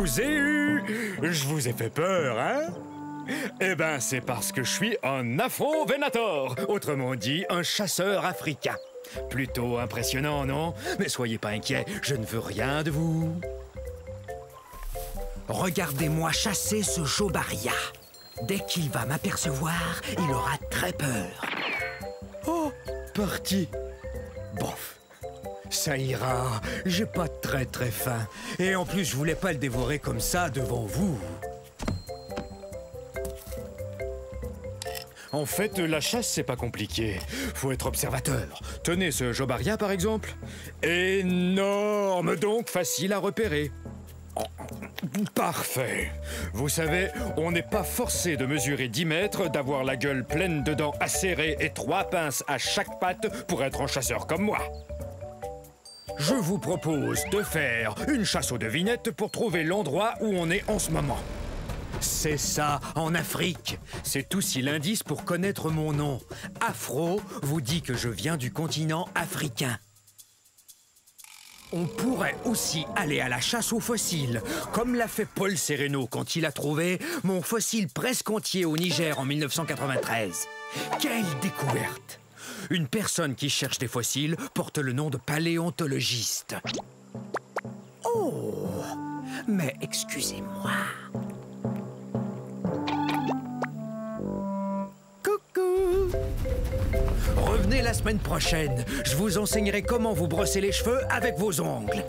vous ai eu. Je vous ai fait peur, hein? Eh ben, c'est parce que je suis un Afro-Venator, autrement dit, un chasseur africain. Plutôt impressionnant, non? Mais soyez pas inquiets, je ne veux rien de vous. Regardez-moi chasser ce Jobaria. Dès qu'il va m'apercevoir, il aura très peur. Oh, parti. Bof. Ça ira, j'ai pas très faim. Et en plus, je voulais pas le dévorer comme ça devant vous. En fait, la chasse, c'est pas compliqué. Faut être observateur. Tenez ce Jobaria, par exemple. Énorme, donc facile à repérer. Oh, parfait. Vous savez, on n'est pas forcé de mesurer 10 mètres, d'avoir la gueule pleine de dents acérées et 3 pinces à chaque patte pour être un chasseur comme moi. Je vous propose de faire une chasse aux devinettes pour trouver l'endroit où on est en ce moment. C'est ça, en Afrique. C'est aussi l'indice pour connaître mon nom. Afro vous dit que je viens du continent africain. On pourrait aussi aller à la chasse aux fossiles, comme l'a fait Paul Sereno quand il a trouvé mon fossile presque entier au Niger en 1993. Quelle découverte! Une personne qui cherche des fossiles porte le nom de paléontologiste. Oh! Mais excusez-moi. Coucou! Revenez la semaine prochaine. Je vous enseignerai comment vous brosser les cheveux avec vos ongles.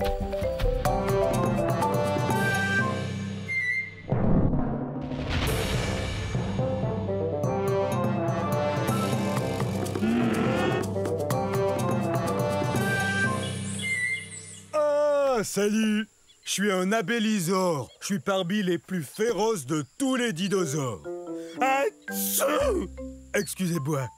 Salut! Je suis un abélisore. Je suis parmi les plus féroces de tous les dinosaures. Atchou! Excusez-moi.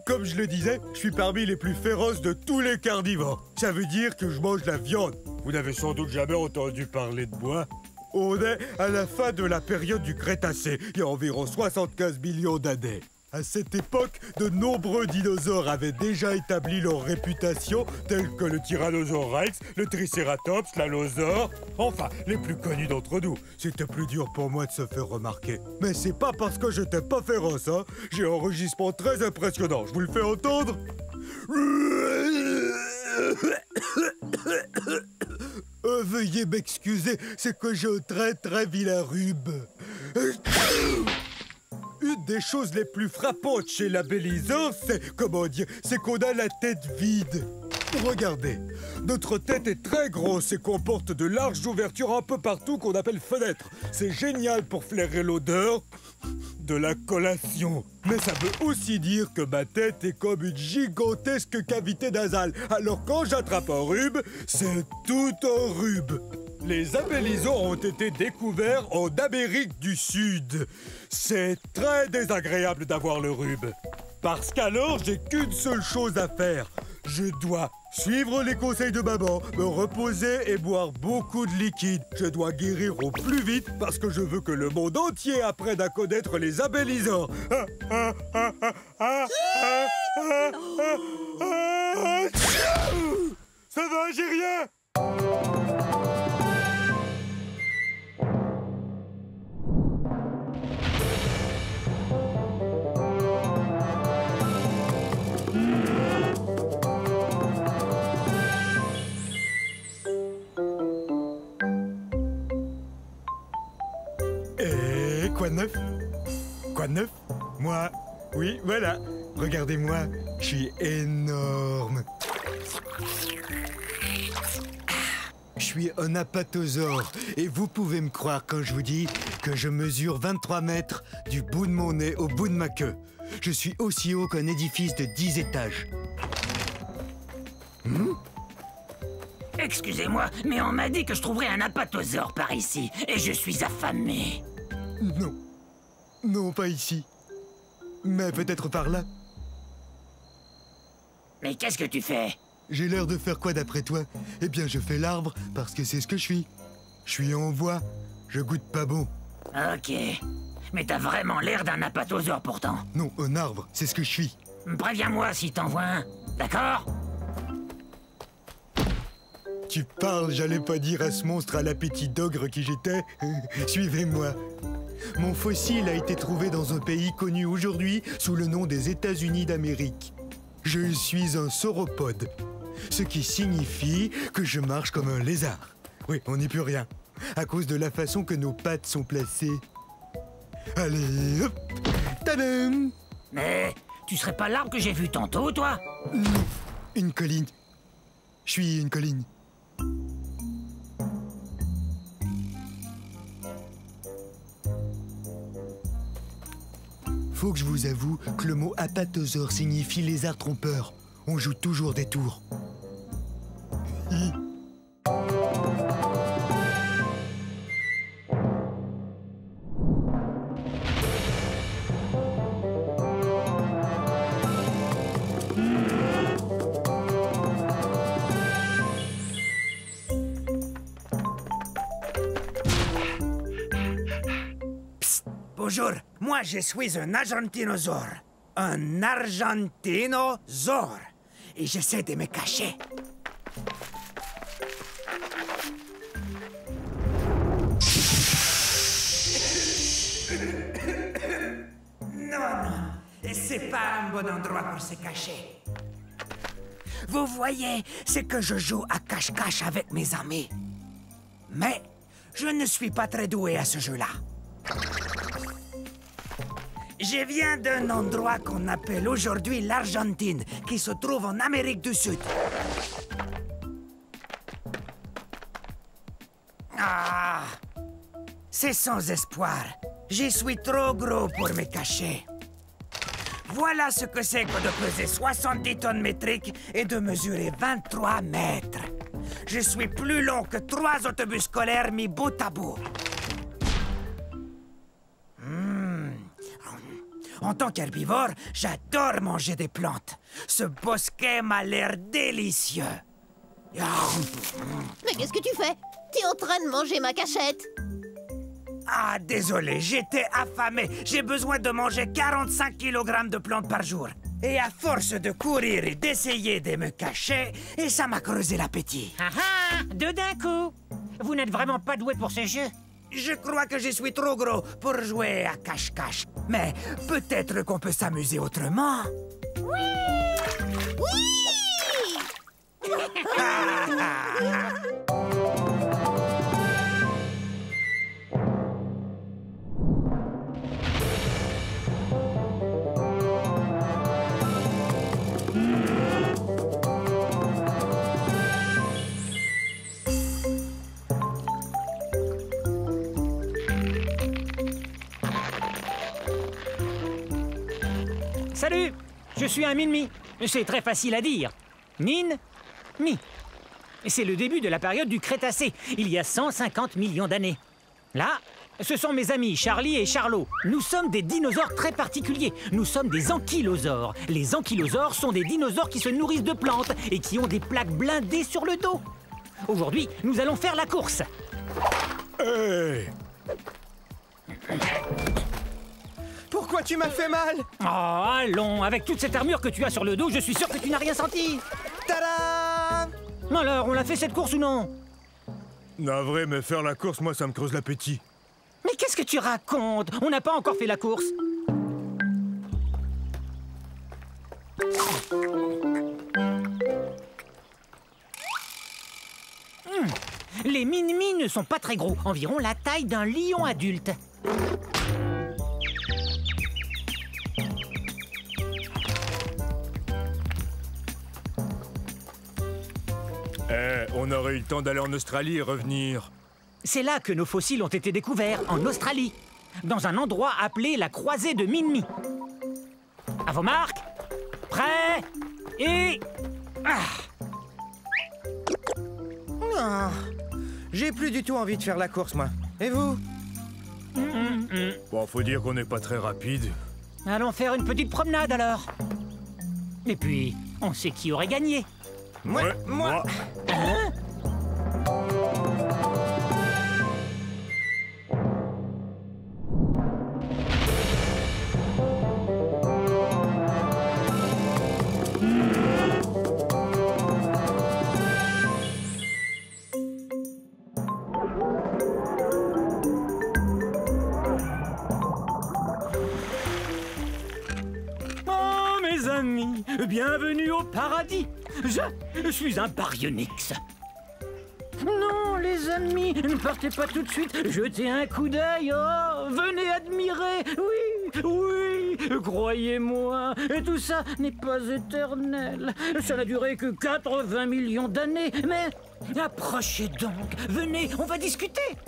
Comme je le disais, je suis parmi les plus féroces de tous les carnivores. Ça veut dire que je mange la viande. Vous n'avez sans doute jamais entendu parler de moi. On est à la fin de la période du Crétacé, il y a environ 75 millions d'années. À cette époque, de nombreux dinosaures avaient déjà établi leur réputation, tels que le Tyrannosaure Rex, le Triceratops, l'Allosaure, enfin, les plus connus d'entre nous. C'était plus dur pour moi de se faire remarquer. Mais c'est pas parce que j'étais pas féroce, hein. J'ai un rugissement très impressionnant. Je vous le fais entendre? Veuillez m'excuser, c'est que j'ai un très vilain rhume. Une des choses les plus frappantes chez l'abélisore, c'est qu'on a la tête vide. Regardez, notre tête est très grosse et comporte de larges ouvertures un peu partout qu'on appelle fenêtres. C'est génial pour flairer l'odeur de la collation. Mais ça veut aussi dire que ma tête est comme une gigantesque cavité nasale. Alors quand j'attrape un rhume, c'est tout un rhume. Les abélisores ont été découverts en Amérique du Sud. C'est très désagréable d'avoir le rhume. Parce qu'alors, j'ai qu'une seule chose à faire. Je dois suivre les conseils de maman, me reposer et boire beaucoup de liquide. Je dois guérir au plus vite parce que je veux que le monde entier apprenne à connaître les abélisores. Ça va, j'ai rien! Quoi de neuf? Quoi de neuf? Moi? Oui, voilà. Regardez-moi, je suis énorme. Je suis un apatosaure. Et vous pouvez me croire quand je vous dis que je mesure 23 mètres du bout de mon nez au bout de ma queue. Je suis aussi haut qu'un édifice de 10 étages. Excusez-moi, mais on m'a dit que je trouverais un apatosaure par ici, et je suis affamé. Non. Non, pas ici. Mais peut-être par là. Mais qu'est-ce que tu fais? J'ai l'air de faire quoi d'après toi? Eh bien, je fais l'arbre parce que c'est ce que je suis. Je suis en voie. Je goûte pas bon. Ok. Mais t'as vraiment l'air d'un apatosaure pourtant. Non, un arbre, c'est ce que je suis. Préviens-moi si t'en vois un, d'accord? tu parles, j'allais pas dire à ce monstre à l'appétit d'ogre qui j'étais. Suivez-moi. Mon fossile a été trouvé dans un pays connu aujourd'hui sous le nom des États-Unis d'Amérique. Je suis un sauropode, ce qui signifie que je marche comme un lézard. Oui, on n'y peut rien, à cause de la façon que nos pattes sont placées. Allez, hop, tadam! Mais tu serais pas l'arbre que j'ai vu tantôt, toi? Non, une colline. Je suis une colline. Faut que je vous avoue que le mot apatosaure signifie lézard trompeur. On joue toujours des tours. Bonjour, moi je suis un argentinosaure. Un argentinosaure. Et j'essaie de me cacher. Non, c'est pas un bon endroit pour se cacher. Vous voyez, c'est que je joue à cache-cache avec mes amis. Mais je ne suis pas très doué à ce jeu-là. Je viens d'un endroit qu'on appelle aujourd'hui l'Argentine, qui se trouve en Amérique du Sud. Ah! C'est sans espoir. Je suis trop gros pour me cacher. Voilà ce que c'est que de peser 70 tonnes métriques et de mesurer 23 mètres. Je suis plus long que 3 autobus scolaires mis bout à bout. En tant qu'herbivore, j'adore manger des plantes. Ce bosquet m'a l'air délicieux. Mais qu'est-ce que tu fais? T'es en train de manger ma cachette. Ah, désolé, j'étais affamé. J'ai besoin de manger 45 kg de plantes par jour. Et à force de courir et d'essayer de me cacher, et ça m'a creusé l'appétit. Ah ah! Deux d'un coup! Vous n'êtes vraiment pas doué pour ce jeu. Je crois que je suis trop gros pour jouer à cache-cache. Mais peut-être qu'on peut s'amuser autrement. Oui! Salut! Je suis un Min-Mi. C'est très facile à dire. Min-Mi. C'est le début de la période du Crétacé, il y a 150 millions d'années. Là, ce sont mes amis Charlie et Charlot. Nous sommes des dinosaures très particuliers. Nous sommes des ankylosaures. Les ankylosaures sont des dinosaures qui se nourrissent de plantes et qui ont des plaques blindées sur le dos. Aujourd'hui, nous allons faire la course. Hey! Pourquoi tu m'as fait mal? Oh, allons, avec toute cette armure que tu as sur le dos, je suis sûr que tu n'as rien senti. Tada! Alors, on l'a fait cette course ou non? Navré, mais faire la course, moi, ça me creuse l'appétit. Mais qu'est-ce que tu racontes? On n'a pas encore fait la course. Les Min-Mi ne sont pas très gros, environ la taille d'un lion adulte. On aurait eu le temps d'aller en Australie et revenir. C'est là que nos fossiles ont été découverts, en Australie, dans un endroit appelé la croisée de Min-Mi. À vos marques, prêts et... Ah, j'ai plus du tout envie de faire la course, moi. Et vous? Bon, faut dire qu'on n'est pas très rapide. Allons faire une petite promenade alors. Et puis, on sait qui aurait gagné. Moi. Hein? amis, bienvenue au paradis. Je suis un baryonyx. Non, les amis, ne partez pas tout de suite. Jetez un coup d'œil. Oh, venez admirer. Oui, oui, croyez-moi. Et tout ça n'est pas éternel. Ça n'a duré que 80 millions d'années. Mais approchez donc. Venez, on va discuter.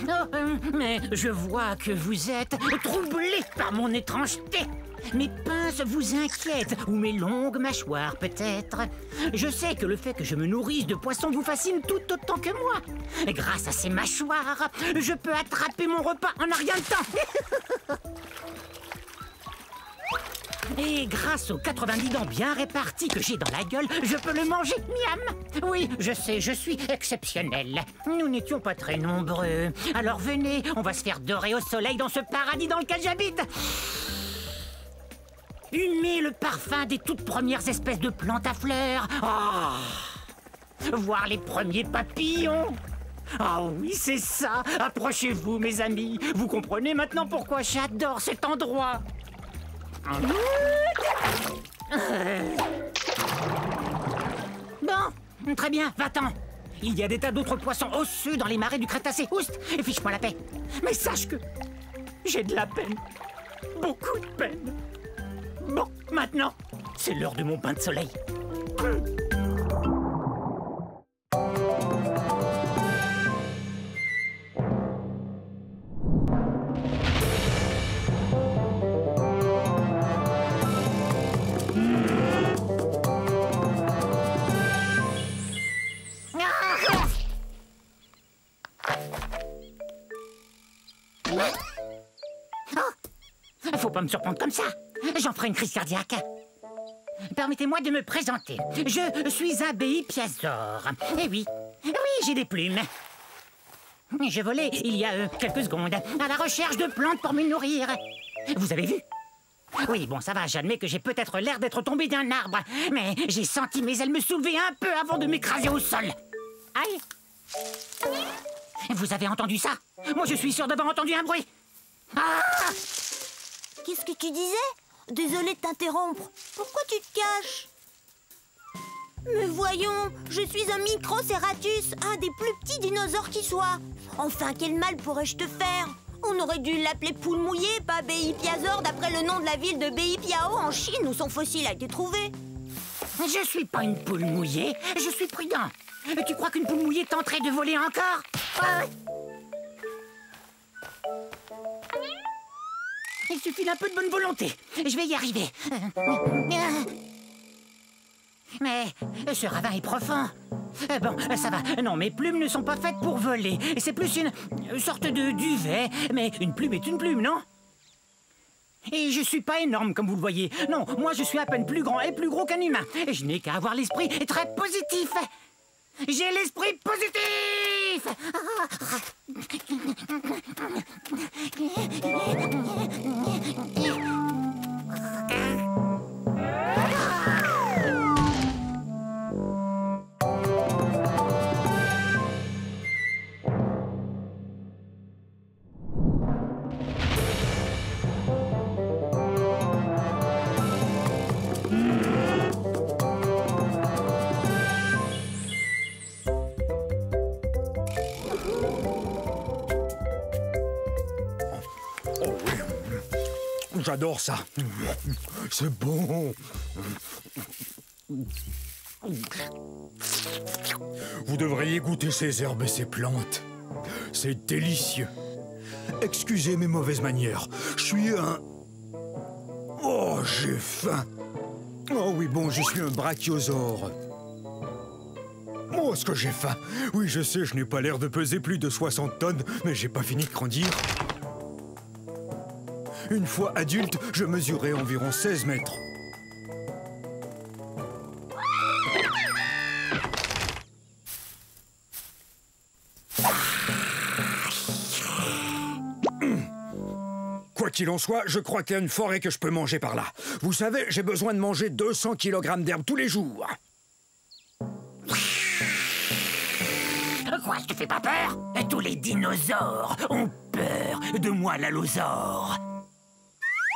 Oh, mais je vois que vous êtes troublé par mon étrangeté. Mes pinces vous inquiètent, ou mes longues mâchoires peut-être. Je sais que le fait que je me nourrisse de poissons vous fascine tout autant que moi. Et grâce à ces mâchoires, je peux attraper mon repas en un rien de temps. Et grâce aux 90 dents bien réparties que j'ai dans la gueule, je peux le manger, miam. Oui, je sais, je suis exceptionnel. Nous n'étions pas très nombreux. Alors venez, on va se faire dorer au soleil dans ce paradis dans lequel j'habite. Humer le parfum des toutes premières espèces de plantes à fleurs. Oh, voir les premiers papillons. Ah oui, c'est ça. Approchez-vous, mes amis. Vous comprenez maintenant pourquoi j'adore cet endroit. Bon, très bien, va-t'en. Il y a des tas d'autres poissons osseux dans les marais du Crétacé. Oust, et fiche-moi la paix. Mais sache que j'ai de la peine. Beaucoup de peine. Bon, maintenant, c'est l'heure de mon bain de soleil. Faut pas me surprendre comme ça. J'en ferai une crise cardiaque. Permettez-moi de me présenter. Je suis un béipiazor. Eh oui, j'ai des plumes. Je volais il y a quelques secondes à la recherche de plantes pour me nourrir. Vous avez vu? Oui, bon, ça va, j'admets que j'ai peut-être l'air d'être tombé d'un arbre, mais j'ai senti mes ailes me soulever un peu avant de m'écraser au sol. Aïe! Vous avez entendu ça? Moi, je suis sûr d'avoir entendu un bruit. Ah! Qu'est-ce que tu disais? Désolée de t'interrompre. Pourquoi tu te caches? Mais voyons, je suis un Microceratus, un des plus petits dinosaures qui soit. Enfin, quel mal pourrais-je te faire? On aurait dû l'appeler poule mouillée, pas béipiazor, d'après le nom de la ville de Beipiao en Chine où son fossile a été trouvé. Je suis pas une poule mouillée, je suis prudent. Tu crois qu'une poule mouillée tenterait de voler encore? Il suffit d'un peu de bonne volonté. Je vais y arriver. Mais ce ravin est profond. Bon, ça va. Non, mes plumes ne sont pas faites pour voler. C'est plus une sorte de duvet. Mais une plume est une plume, non? Et je suis pas énorme, comme vous le voyez. Non, moi je suis à peine plus grand et plus gros qu'un humain. Et je n'ai qu'à avoir l'esprit très positif. J'ai l'esprit positif! J'adore ça. C'est bon. Vous devriez goûter ces herbes et ces plantes. C'est délicieux. Excusez mes mauvaises manières. Je suis un... Oh, j'ai faim. Oh oui, bon, je suis un brachiosaure. Oh, est-ce que j'ai faim? Oui, je sais, je n'ai pas l'air de peser plus de 60 tonnes, mais j'ai pas fini de grandir. Une fois adulte, je mesurais environ 16 mètres. Quoi qu'il en soit, je crois qu'il y a une forêt que je peux manger par là. Vous savez, j'ai besoin de manger 200 kg d'herbe tous les jours. Quoi, je te fais pas peur? Tous les dinosaures ont peur de moi, l'allosaure.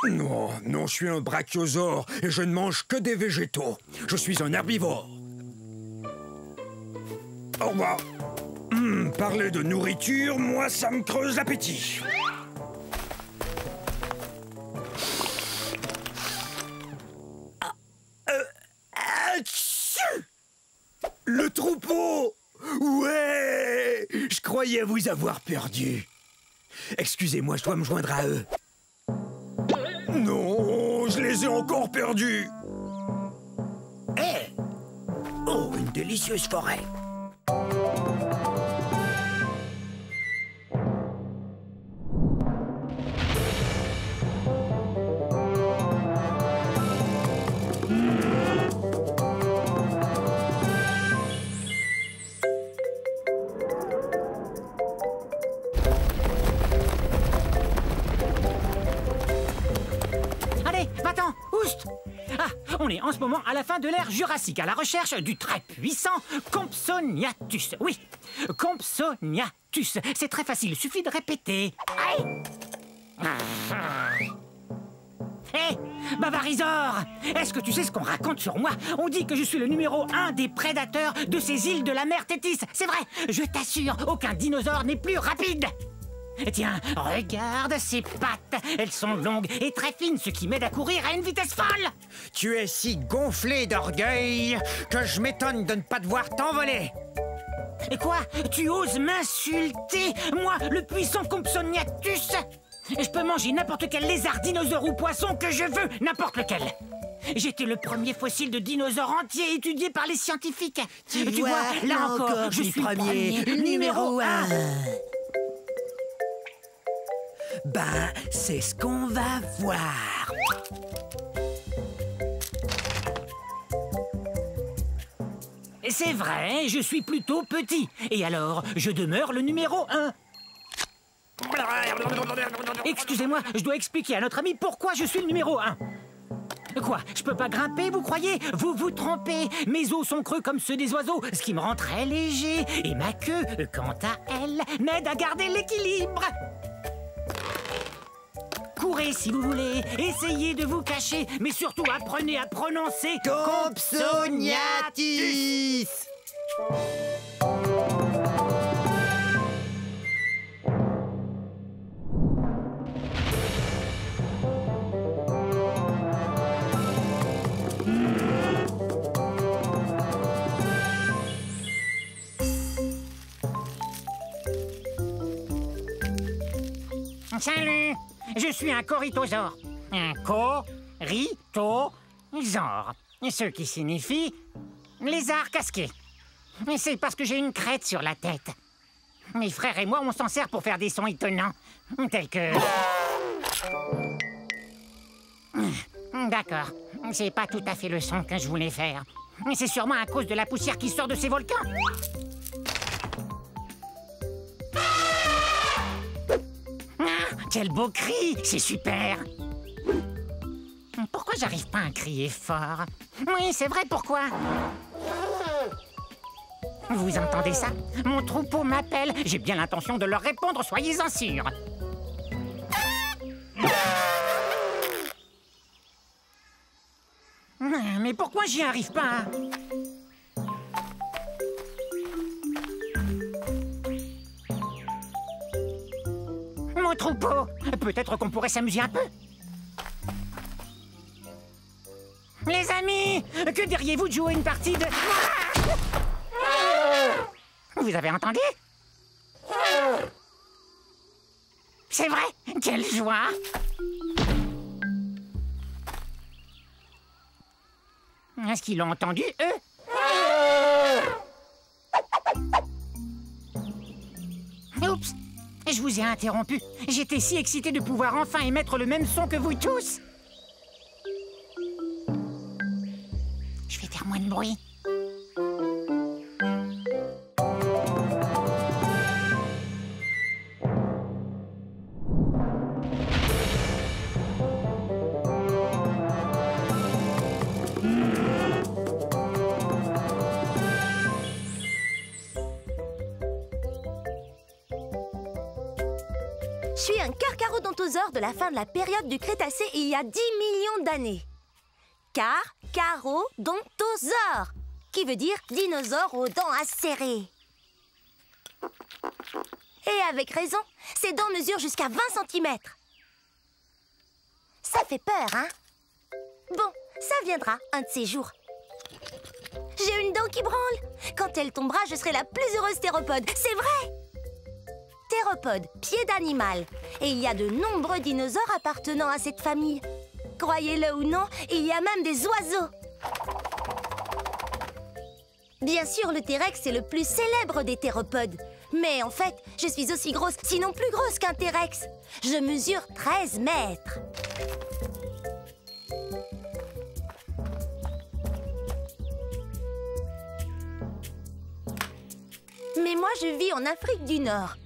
Non, non, je suis un brachiosaure et je ne mange que des végétaux. Je suis un herbivore. Au revoir. Parler de nourriture, moi, ça me creuse l'appétit. Le troupeau! Ouais! Je croyais vous avoir perdu. Excusez-moi, je dois me joindre à eux. Non, je les ai encore perdus. Hé! Oh, une délicieuse forêt. Allez, va-t'en, oust! Ah, on est en ce moment à la fin de l'ère Jurassique, à la recherche du très puissant Compsognathus. Oui, Compsognathus. C'est très facile, suffit de répéter. Hé, Bavarisor! Est-ce que tu sais ce qu'on raconte sur moi? On dit que je suis le numéro 1 des prédateurs de ces îles de la mer Tétis. C'est vrai, je t'assure, aucun dinosaure n'est plus rapide. Tiens, regarde ces pattes. Elles sont longues et très fines, ce qui m'aide à courir à une vitesse folle. Tu es si gonflé d'orgueil que je m'étonne de ne pas devoir t'envoler. Et quoi? Tu oses m'insulter? Moi, le puissant Compsognathus? Je peux manger n'importe quel lézard, dinosaure ou poisson que je veux, n'importe lequel. J'étais le premier fossile de dinosaure entier étudié par les scientifiques. Tu vois, là encore, je suis le premier, numéro 1. Ben, c'est ce qu'on va voir. C'est vrai, je suis plutôt petit. Et alors, je demeure le numéro 1. Excusez-moi, je dois expliquer à notre ami pourquoi je suis le numéro 1. Quoi? Je peux pas grimper, vous croyez? Vous vous trompez. Mes os sont creux comme ceux des oiseaux, ce qui me rend très léger. Et ma queue, quant à elle, m'aide à garder l'équilibre. Courez si vous voulez, essayez de vous cacher, mais surtout apprenez à prononcer Compsognathus. Salut, je suis un corythosaure. Un corythosaure, ce qui signifie lézard casqué. C'est parce que j'ai une crête sur la tête. Mes frères et moi, on s'en sert pour faire des sons étonnants, tels que... D'accord, c'est pas tout à fait le son que je voulais faire. C'est sûrement à cause de la poussière qui sort de ces volcans. Quel beau cri! C'est super! Pourquoi j'arrive pas à crier fort? Oui, c'est vrai, pourquoi? Vous entendez ça? Mon troupeau m'appelle. J'ai bien l'intention de leur répondre, soyez-en sûrs. Mais pourquoi j'y arrive pas? Mon troupeau! Peut-être qu'on pourrait s'amuser un peu. Les amis! Que diriez-vous de jouer une partie de... Vous avez entendu? C'est vrai? Quelle joie! Est-ce qu'ils l'ont entendu, eux? Oups! Je vous ai interrompu. J'étais si excité de pouvoir enfin émettre le même son que vous tous. Je vais faire moins de bruit. Je suis un carcharodontosaure de la fin de la période du Crétacé il y a 10 millions d'années. Carcharodontosaure, qui veut dire dinosaure aux dents acérées. Et avec raison, ses dents mesurent jusqu'à 20 cm. Ça fait peur, hein? Bon, ça viendra un de ces jours. J'ai une dent qui branle. Quand elle tombera, je serai la plus heureuse théropode. C'est vrai! Théropode, pied d'animal. Et il y a de nombreux dinosaures appartenant à cette famille. Croyez-le ou non, il y a même des oiseaux. Bien sûr, le T-Rex est le plus célèbre des théropodes. Mais en fait, je suis aussi grosse, sinon plus grosse qu'un T-Rex. Je mesure 13 mètres. Mais moi, je vis en Afrique du Nord.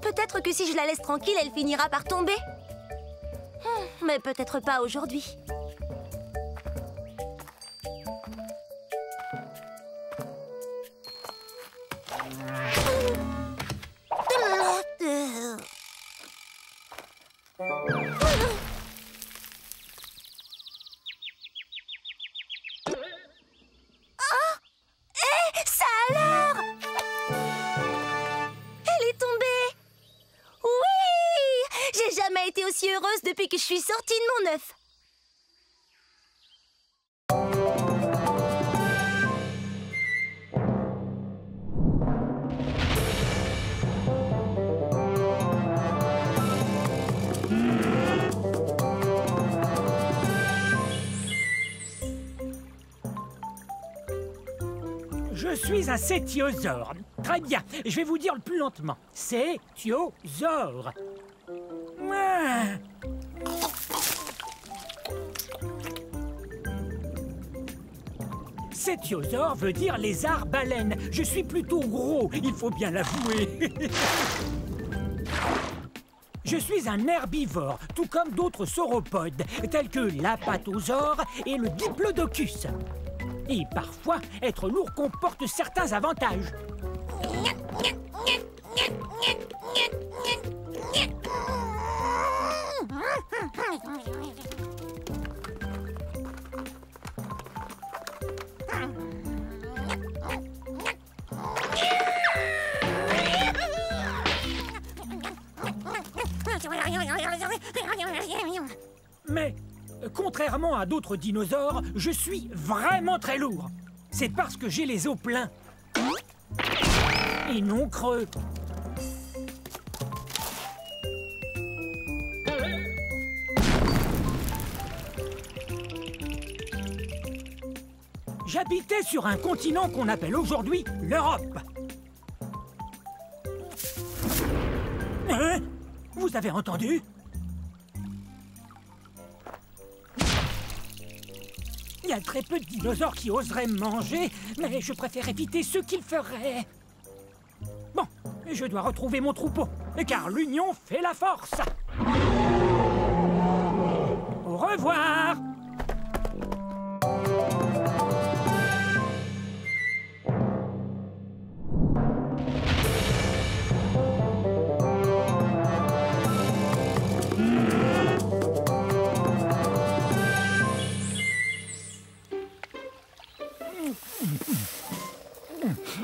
Peut-être que si je la laisse tranquille, elle finira par tomber. Mais peut-être pas aujourd'hui. Aussi heureuse depuis que je suis sortie de mon œuf. Je suis un cétiosaure. Très bien, je vais vous dire le plus lentement. Cétiosaure. Cétiosaure veut dire lézard-baleine. Je suis plutôt gros, il faut bien l'avouer. Je suis un herbivore, tout comme d'autres sauropodes, tels que l'apatosaure et le diplodocus. Et parfois, être lourd comporte certains avantages. Mais, contrairement à d'autres dinosaures, je suis vraiment très lourd. C'est parce que j'ai les os pleins. Et non creux. J'habitais sur un continent qu'on appelle aujourd'hui l'Europe. Hein? Vous avez entendu? Il y a très peu de dinosaures qui oseraient me manger, mais je préfère éviter ceux qui le feraient. Bon, je dois retrouver mon troupeau, car l'union fait la force. Au revoir!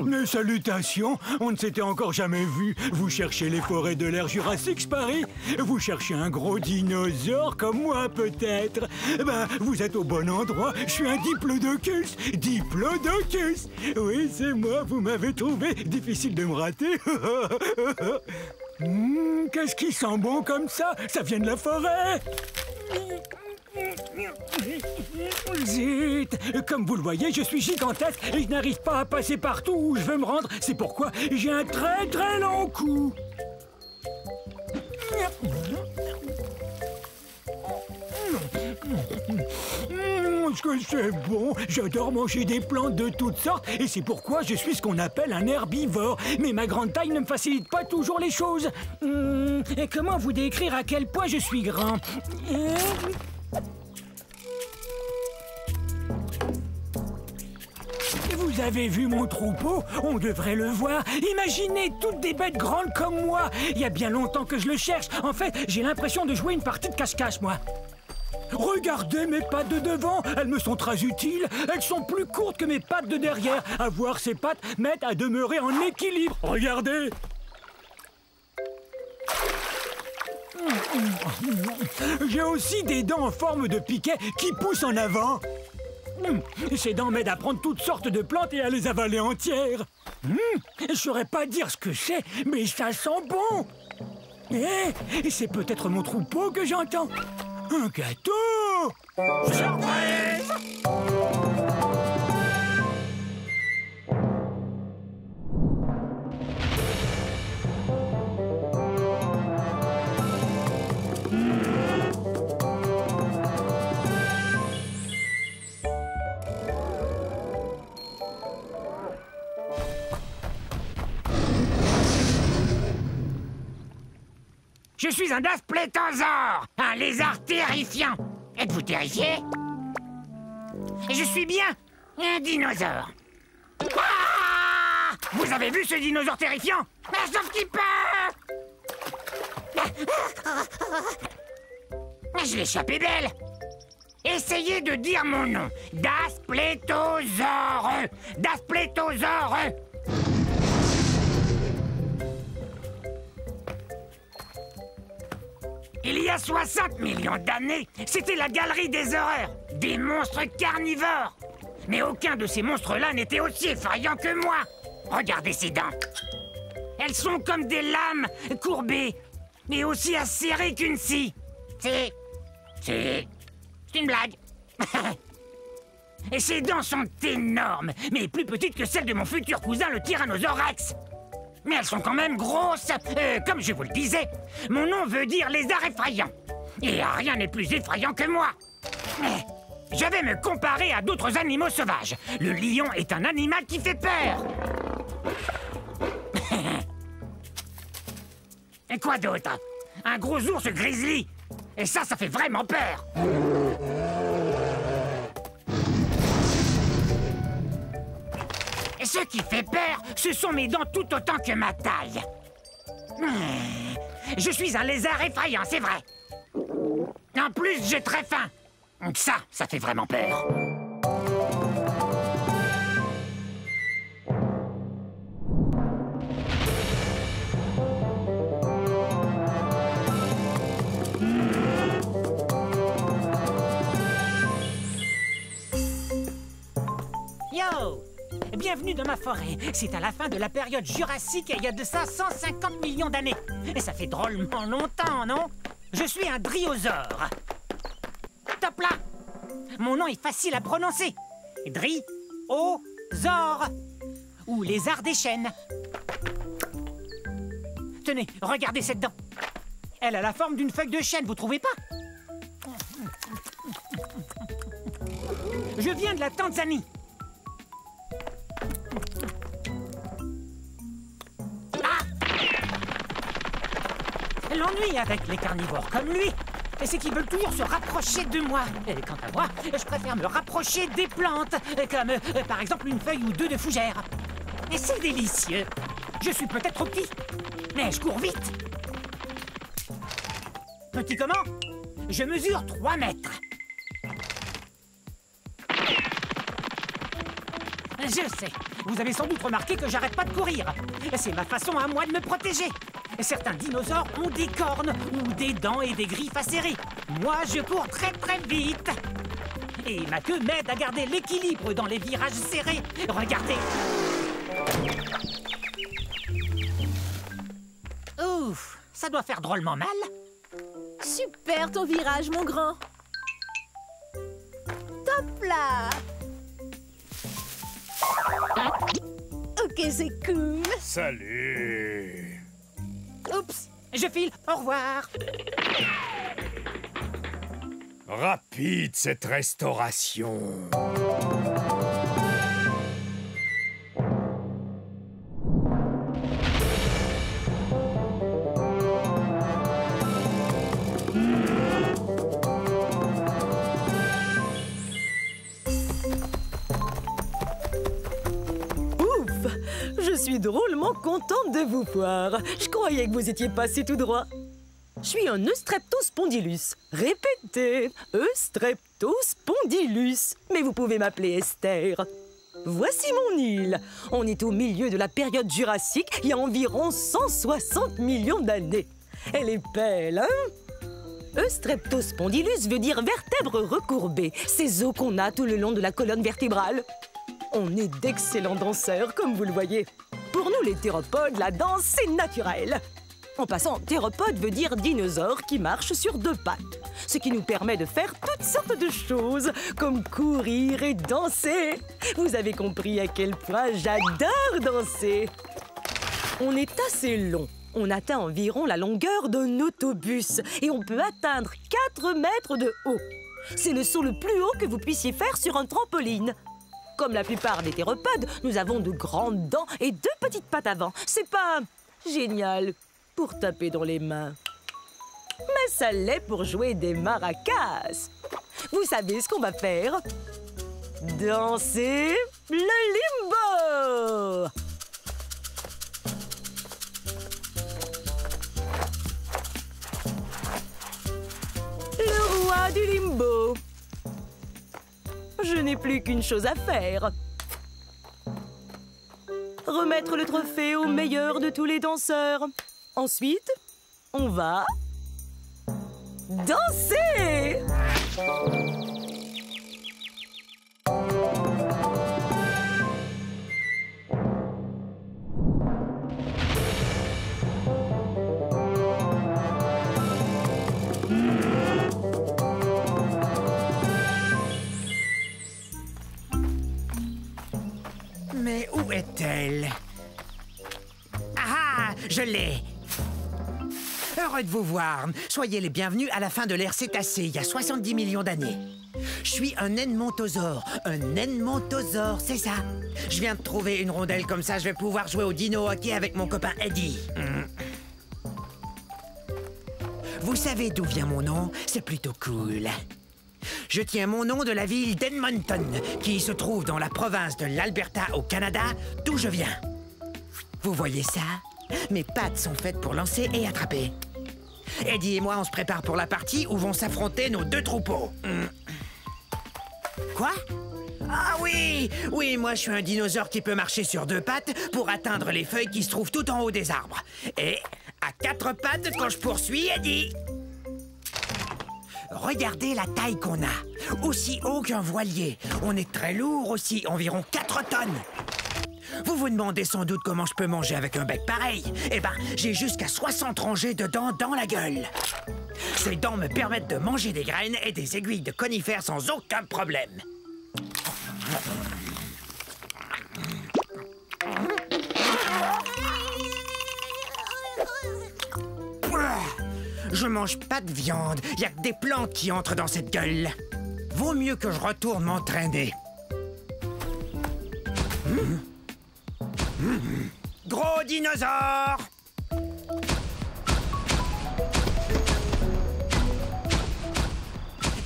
Mes salutations, on ne s'était encore jamais vu. Vous cherchez les forêts de l'ère Jurassique, Paris? Vous cherchez un gros dinosaure comme moi, peut-être? Ben, vous êtes au bon endroit. Je suis un diplodocus. Diplodocus! Oui, c'est moi, vous m'avez trouvé. Difficile de me rater. Qu'est-ce qui sent bon comme ça? Ça vient de la forêt. Zut! Comme vous le voyez, je suis gigantesque et je n'arrive pas à passer partout où je veux me rendre. C'est pourquoi j'ai un très très long cou. Est-ce que c'est bon? J'adore manger des plantes de toutes sortes et c'est pourquoi je suis ce qu'on appelle un herbivore. Mais ma grande taille ne me facilite pas toujours les choses. Comment vous décrire à quel point je suis grand? Vous Vous avez vu mon troupeau? On devrait le voir. Imaginez toutes des bêtes grandes comme moi. Il y a bien longtemps que je le cherche. En fait, j'ai l'impression de jouer une partie de cache-cache, moi. Regardez mes pattes de devant, elles me sont très utiles. Elles sont plus courtes que mes pattes de derrière. Avoir ces pattes m'aide à demeurer en équilibre. Regardez. J'ai aussi des dents en forme de piquet qui poussent en avant. Ces dents m'aident à prendre toutes sortes de plantes et à les avaler entières. Je saurais pas dire ce que c'est, mais ça sent bon. Et c'est peut-être mon troupeau que j'entends. Un gâteau! Surprise! Je suis un dasplétosaure, un lézard terrifiant. Êtes-vous terrifié? Je suis bien un dinosaure. Ah! Vous avez vu ce dinosaure terrifiant? Sauf qu'il peut! Je l'ai échappé belle. Essayez de dire mon nom. Dasplétosaure. Dasplétosaure. Il y a 60 millions d'années, c'était la galerie des horreurs, des monstres carnivores. Mais aucun de ces monstres-là n'était aussi effrayant que moi. Regardez ces dents. Elles sont comme des lames courbées, mais aussi acérées qu'une scie. C'est une blague. Et ces dents sont énormes, mais plus petites que celles de mon futur cousin, le Tyrannosaure Rex. Mais elles sont quand même grosses. Comme je vous le disais, mon nom veut dire lézard effrayant. Et rien n'est plus effrayant que moi. Je vais me comparer à d'autres animaux sauvages. Le lion est un animal qui fait peur. Et quoi d'autre? Un gros ours grizzly. Et ça fait vraiment peur. Et ce qui fait peur, ce sont mes dents tout autant que ma taille. Je suis un lézard effrayant, c'est vrai. En plus, j'ai très faim. Ça fait vraiment peur. Yo! Bienvenue dans ma forêt. C'est à la fin de la période jurassique et il y a de ça 150 millions d'années. Et ça fait drôlement longtemps, non? Je suis un dryosaure. Top là! Mon nom est facile à prononcer. Dryosaure. Ou lézard des chênes. Tenez, regardez cette dent. Elle a la forme d'une feuille de chêne, vous trouvez pas? Je viens de la Tanzanie. L'ennui avec les carnivores comme lui, c'est qu'ils veulent toujours se rapprocher de moi. Et quant à moi, je préfère me rapprocher des plantes, comme par exemple une feuille ou deux de fougère. Et c'est délicieux. Je suis peut-être trop petit, mais je cours vite. Petit comment? Je mesure 3 mètres. Je sais, vous avez sans doute remarqué que j'arrête pas de courir. C'est ma façon à moi de me protéger. Certains dinosaures ont des cornes ou des dents et des griffes acérées. Moi, je cours très très vite. Et ma queue m'aide à garder l'équilibre dans les virages serrés. Regardez. Ouf, ça doit faire drôlement mal. Super ton virage, mon grand. Top là. Ok, c'est cool. Salut. Oups, je file, au revoir. Rapide cette restauration. drôlement contente de vous voir. Je croyais que vous étiez passé tout droit. Je suis un Eustreptospondylus. Répétez, Eustreptospondylus. Mais vous pouvez m'appeler Esther. Voici mon île. On est au milieu de la période jurassique, il y a environ 160 millions d'années. Elle est belle, hein? Eustreptospondylus veut dire vertèbre recourbée. Ces os qu'on a tout le long de la colonne vertébrale. On est d'excellents danseurs, comme vous le voyez. Pour nous, les théropodes, la danse, c'est naturel. En passant, théropode veut dire dinosaure qui marche sur deux pattes. Ce qui nous permet de faire toutes sortes de choses, comme courir et danser. Vous avez compris à quel point j'adore danser. On est assez long. On atteint environ la longueur d'un autobus et on peut atteindre 4 mètres de haut. C'est le saut le plus haut que vous puissiez faire sur un trampoline. Comme la plupart des théropodes, nous avons de grandes dents et 2 petites pattes avant. C'est pas génial pour taper dans les mains. Mais ça l'est pour jouer des maracas. Vous savez ce qu'on va faire? Danser le limbo! Le roi du limbo. Je n'ai plus qu'une chose à faire. Remettre le trophée au meilleur de tous les danseurs. Ensuite, on va danser! Mais où est-elle? Ah, je l'ai! Heureux de vous voir. Soyez les bienvenus à la fin de l'ère cétacée, il y a 70 millions d'années. Je suis un edmontosaure. Un edmontosaure, c'est ça. Je viens de trouver une rondelle comme ça, je vais pouvoir jouer au dino hockey avec mon copain Eddie. Vous savez d'où vient mon nom? C'est plutôt cool. Je tiens mon nom de la ville d'Edmonton, qui se trouve dans la province de l'Alberta au Canada, d'où je viens. Vous voyez ça? Mes pattes sont faites pour lancer et attraper. Eddie et moi, on se prépare pour la partie où vont s'affronter nos 2 troupeaux. Quoi? Ah oui! Oui, moi, je suis un dinosaure qui peut marcher sur 2 pattes pour atteindre les feuilles qui se trouvent tout en haut des arbres. Et à 4 pattes quand je poursuis Eddie. Regardez la taille qu'on a. Aussi haut qu'un voilier. On est très lourd aussi, environ 4 tonnes. Vous vous demandez sans doute comment je peux manger avec un bec pareil. Eh ben, j'ai jusqu'à 60 rangées de dents dans la gueule. Ces dents me permettent de manger des graines et des aiguilles de conifères sans aucun problème. Je mange pas de viande. Y a que des plantes qui entrent dans cette gueule. Vaut mieux que je retourne m'entraîner. Gros dinosaure!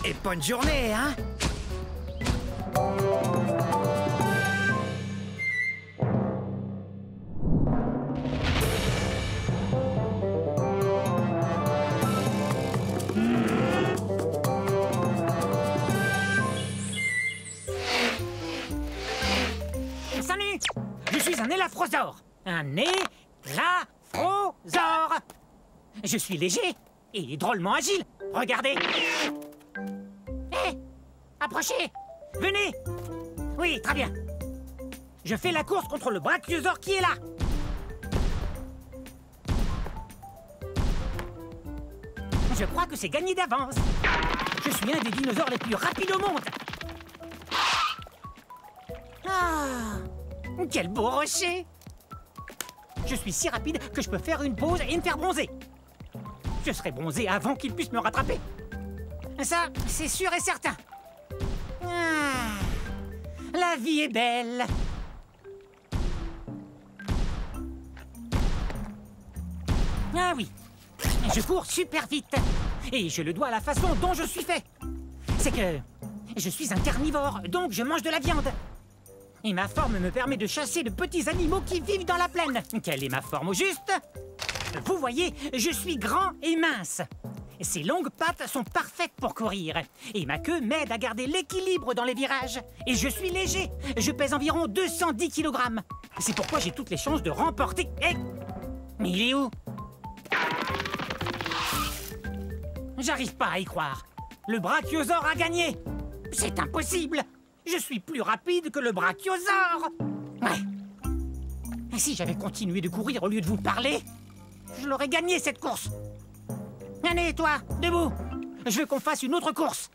Et bonne journée, hein? Salut! Je suis un élafrosaure. Un élafrosaure. Je suis léger et drôlement agile. Regardez. Hé! Approchez! Venez! Oui, très bien. Je fais la course contre le brachiosaure qui est là. Je crois que c'est gagné d'avance. Je suis un des dinosaures les plus rapides au monde. Ah! Quel beau rocher! Je suis si rapide que je peux faire une pause et me faire bronzer. Je serai bronzé avant qu'il puisse me rattraper. Ça, c'est sûr et certain. Ah, la vie est belle. Ah oui, je cours super vite. Et je le dois à la façon dont je suis fait. C'est que je suis un carnivore, donc je mange de la viande. Et ma forme me permet de chasser de petits animaux qui vivent dans la plaine. Quelle est ma forme au juste? Vous voyez, je suis grand et mince. Ces longues pattes sont parfaites pour courir. Et ma queue m'aide à garder l'équilibre dans les virages. Et je suis léger. Je pèse environ 210 kg. C'est pourquoi j'ai toutes les chances de remporter... Eh, mais il est où? J'arrive pas à y croire. Le brachiosaure a gagné. C'est impossible. Je suis plus rapide que le brachiosaure. Ouais. Et si j'avais continué de courir au lieu de vous parler, je l'aurais gagné cette course. Allez, toi, debout. Je veux qu'on fasse une autre course.